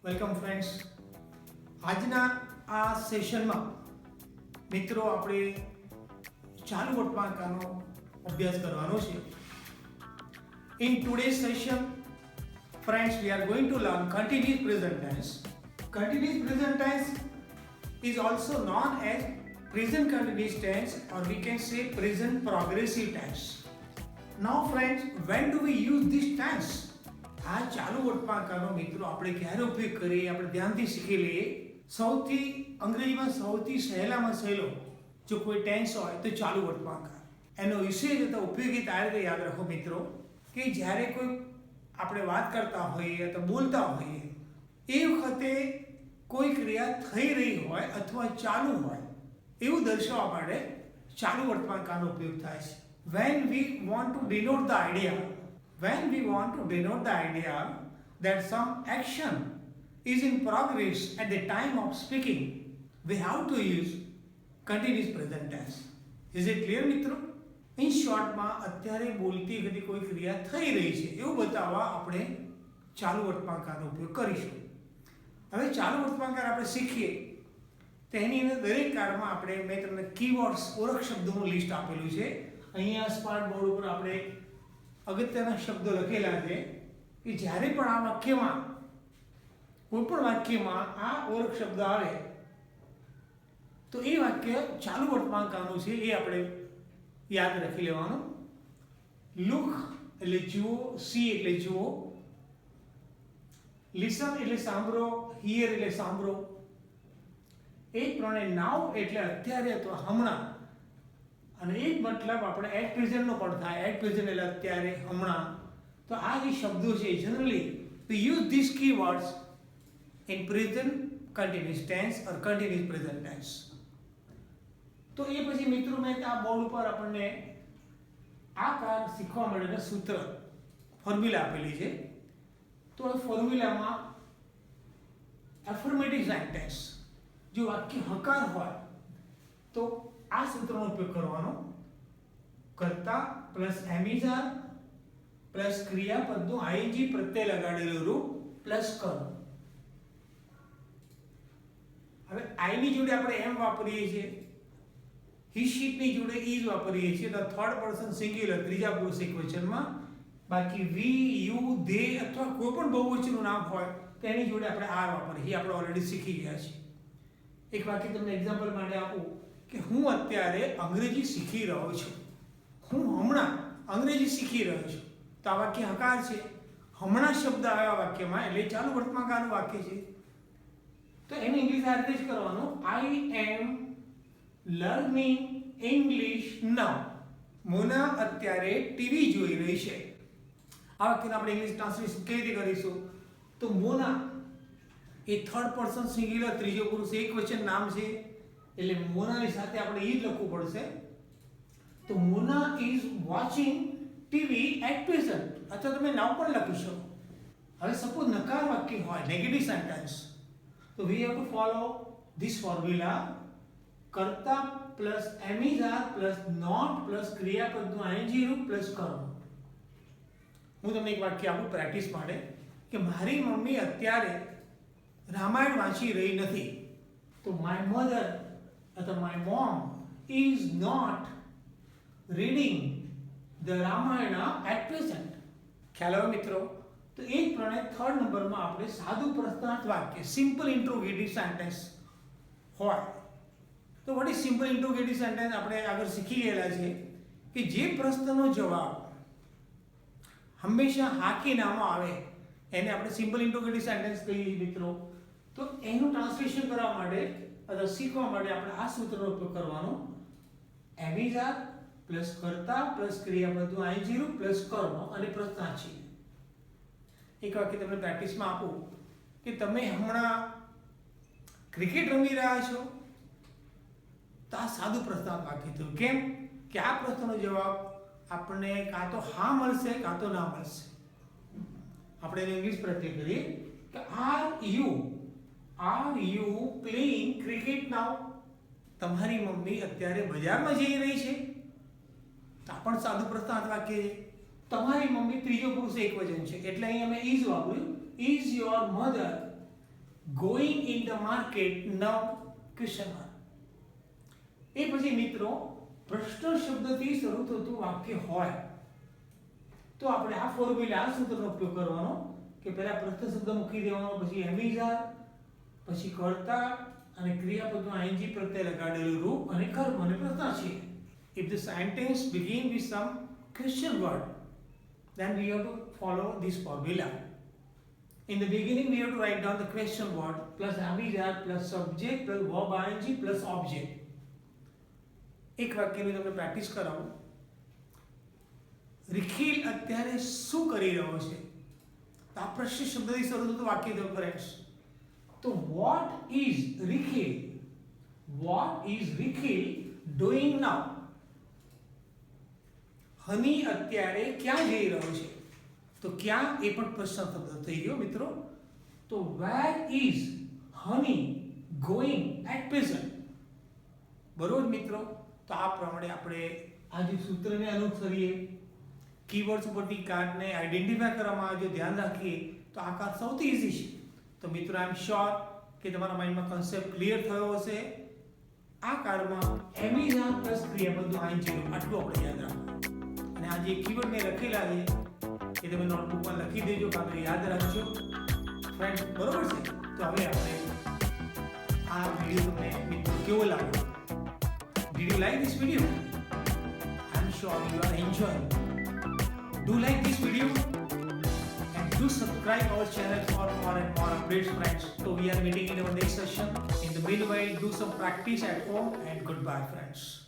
Welcome friends. આજના આ સેશનમાં મિત્રો આપણે ચાલુ વર્તમાનકાળનો અભ્યાસ કરવાનો છે. In today's session, friends, we are going to learn continuous present tense. Continuous present tense is also known as present continuous tense, or we can say present progressive tense. Now friends, when do we use this tense? આ ચાલુ વર્તમાનકાળનો મિત્રો આપણે ક્યારે ઉપયોગ કરીએ આપણે ધ્યાનથી શીખી લઈએ. અંગ્રેજીમાં સૌથી સહેલામાં સહેલો જો કોઈ ટેન્સ હોય તો ચાલુ વર્તમાનકાળ. એનો વિશેષ રીતે ઉપયોગિતા આ રીતે યાદ રાખો મિત્રો કે જ્યારે કોઈ આપણે વાત કરતા હોઈએ અથવા બોલતા હોઈએ એ વખતે કોઈ ક્રિયા થઈ રહી હોય અથવા ચાલુ હોય એવું દર્શાવવા માટે ચાલુ વર્તમાનકાળનો ઉપયોગ થાય છે. When we want to denote the idea that some action is in progress at the time of speaking, we have to use continuous present tense. Is it clear મિત્રો? In short માં અત્યારે બોલતી વખતે કોઈ ક્રિયા થઈ રહી છે એવું બતાવવા આપણે ચાલુ વર્તમાનકાળનો ઉપયોગ કરીશું. હવે ચાલુ વર્તમાનકાળ આપણે શીખીએ તેની અંદર દરેક કાળમાં આપણે મેં તમને કીવર્ડ્સ ઓળખ શબ્દોનું લિસ્ટ આપેલું છે. અહીંયા સ્માર્ટ બોર્ડ ઉપર આપણે અગત્યના શબ્દો લખેલા છે કે જ્યારે પણ આ વાક્યમાં કોઈપણ વાક્યમાં આ ઓળખ શબ્દ આવે તો એ વાક્ય ચાલુ વર્તમાનકાળનું છે એ આપણે યાદ રાખી લેવાનું. લુક એટલે જુઓ, સી એટલે જુઓ, લિસન એટલે સાંભળો, હિયર એટલે સાંભળો. એ જ પ્રમાણે નાઉ એટલે અત્યારે અથવા હમણાં, અને એ જ મતલબ આપણે એટ પ્રેઝન્ટનો પણ થાય. એટ પ્રેઝન્ટ એટલે અત્યારે, હમણાં. તો આ જે શબ્દો છે generally we use this keywords in present continuous tense or continuous present tense. તો એ પછી મિત્રો મેં આ બોર્ડ ઉપર આપણને આ કાર શીખવા માટેના સૂત્ર ફોર્મ્યુલા આપેલી છે. તો એ ફોર્મ્યુલામાં એફર્મેટિવ સેન્ટેન્સ જો વાક્ય હકાર હોય તો આ સૂત્રનો ઉપયોગ કરવાનો. કર્તા પ્લસ એમિઝાર પ્લસ ક્રિયાપદનું આઈએનજી પ્રત્યય લગાડેલું રૂપ પ્લસ કર્મ. હવે આઈની જોડે આપણે એમ વાપરીએ છીએ, હી શીટની જોડે ઈઝ વાપરીએ છીએ તો થર્ડ પર્સન સિંગ્યુલર ત્રીજા પુરુષ એકવચનમાં. બાકી વી, યુ, ધે અથવા કોઈ પણ બહુવચનનું નામ હોય તેની જોડે આપણે આર વાપરીએ. એ આપણે ઓલરેડી શીખી ગયા છીએ. એક વાક્ય તમને એક્ઝામ્પલ માટે આપું કે હું અત્યારે અંગ્રેજી શીખી રહ્યો છું. હું હમણાં અંગ્રેજી શીખી રહ્યો છું. તો આ વાક્ય હકાર છે. હમણાં શબ્દ આવ્યા વાક્યમાં એટલે ચાલુ વર્તમાનકાળનું વાક્ય છે. તો એને ઇંગ્લિશ આ રીતે જ કરવાનું. આઈ એમ લર્નિંગ ઇંગ્લિશ નાઉ. મોના અત્યારે ટીવી જોઈ રહી છે. આ વાક્યને આપણે ઇંગ્લિશ ટ્રાન્સલેશન કેવી રીતે કરીશું? તો મોના એ થર્ડ પર્સન સિંગ્યુલર ત્રીજો પુરુષ એકવચન નામ છે એટલે મોનાની સાથે આપણે ઈ જ લખવું પડશે. તો Mona is watching TV at present, અથવા તમે નાઉ પણ લખી શકો. હવે સપોઝ નકાર વાક્ય હોય, નેગેટિવ સેન્ટેન્સ, તો we have to follow this formula. કર્તા plus am is are plus not plus ક્રિયાપદનું આઈએનજી રૂપ પ્લસ કર્મ. હું તમને એક વાક્ય આપું પ્રેક્ટિસ માટે કે મારી મમ્મી અત્યારે રામાયણ વાંચી રહી નથી. તો માય મધર અથવા my mom is not reading the Ramayana at present. ખ્યાલ આવે મિત્રો? તો એ જ પ્રમાણે થર્ડ નંબરમાં આપણે સાદું પ્રશ્નાર્થ વાક્ય સિમ્પલ ઇન્ટ્રોગેટિવ સેન્ટેન્સ હોય. તો what is simple interrogative sentence? આપણે આગળ શીખી ગયેલા છે કે જે પ્રશ્નનો જવાબ હંમેશા હા કે નામાં આવે એને આપણે સિમ્પલ ઇન્ટ્રોગેટિવ સેન્ટેન્સ કહીએ મિત્રો. તો એનું ટ્રાન્સલેશન કરવા માટે અથવા શીખવા માટે આપણે આ સૂત્રનો ઉપયોગ કરવાનો. એમિઝાર પ્લસ કર્તા પ્લસ ક્રિયાપદનું આઈએનજી રૂપ પ્લસ કર્મ અને પ્રશ્નાર્થ છે. એક વાક્ય તમને પ્રેક્ટિસમાં આપું કે તમે હમણાં ક્રિકેટ રમી રહ્યા છો. તો આ સાદું પ્રશ્નાર્થ વાક્ય થયું. કેમ કે આ પ્રશ્નનો જવાબ આપણને કાં તો હા મળશે કાં તો ના મળશે. આપણે એને ઇંગ્લિશ પ્રત્યે કરીએ કે આર યુ પ્લેઇંગ ક્રિકેટ નાઉ? તમારી મમ્મી અત્યારે બજારમાં જઈ રહી છે. તો આ પણ સાદું પ્રશ્નાર્થ વાક્ય છે. તમારી મમ્મી ત્રીજો પુરુષ એકવચન છે એટલે અહીં અમે ઇઝ વાપર્યું. Is your mother going in the market now question mark. એ પછી મિત્રો પ્રશ્ન શબ્દથી શરૂ થતું વાક્ય હોય તો આપણે આ ફોર્મ્યુલા આ સૂત્રનો ઉપયોગ કરવાનો કે પહેલા પ્રશ્ન શબ્દ મૂકી દેવાનો, પછી એમિઝાર, પછી કર્તા અને ક્રિયાપદનું ing પ્રત્યય લગાડેલું રૂપ અને કર્મ અને પ્રશ્નાર્થ છે. If the sentence begin with some question word, then we have to follow this formula. In the beginning we have to write down the question word plus avisar plus subject plus verb ing plus object. એક વાક્યની તમને practice કરાવું. રિખિલ અત્યારે શું કરી રહ્યો છે? તો આ પ્રશ્ન શબ્દથી શરૂ થતું વાક્ય છે ફ્રેન્ડ્સ. તો what is Rikhil? What is Rikhil doing now? હની અત્યારે ક્યાં જઈ રહ્યો છે? તો ક્યાં એ પણ પ્રશ્ન શબ્દ થઈ ગયો મિત્રો. તો where is honey going at present? બરોબર મિત્રો. તો આ પ્રમાણે આપણે આ જે સૂત્રને અનુસરીએ, કીવર્ડ્સ ઉપરથી કાર્ડને આઈડેન્ટિફાય કરવામાં આવે, જો ધ્યાન રાખીએ તો આ કાર્ડ સૌથી ઈઝી છે. તો મિત્રો આઈ એમ શ્યોર કે તમારા માઇન્ડમાં કન્સેપ્ટ ક્લિયર થયો હશે. આ કાર્ડમાં એમિઝાર પ્લસ ક્રિયાપદનું ing આટલું આપણે યાદ રાખવું. અને આ જે કીવર્ડ મેં લખેલા છે એ તમે નોટબુકમાં લખી દેજો, કાં તો યાદ રાખજો ફ્રેન્ડ. બરોબર છે. તો હવે આપણે આ વિડીયો તમને મિત્રો કેવો લાગ્યો? Did you like this video? I'm sure you are enjoying. Do like this video and do subscribe our channel for more and more updates, friends. So we are meeting in our next session. In the meanwhile, do some practice at home and goodbye, friends.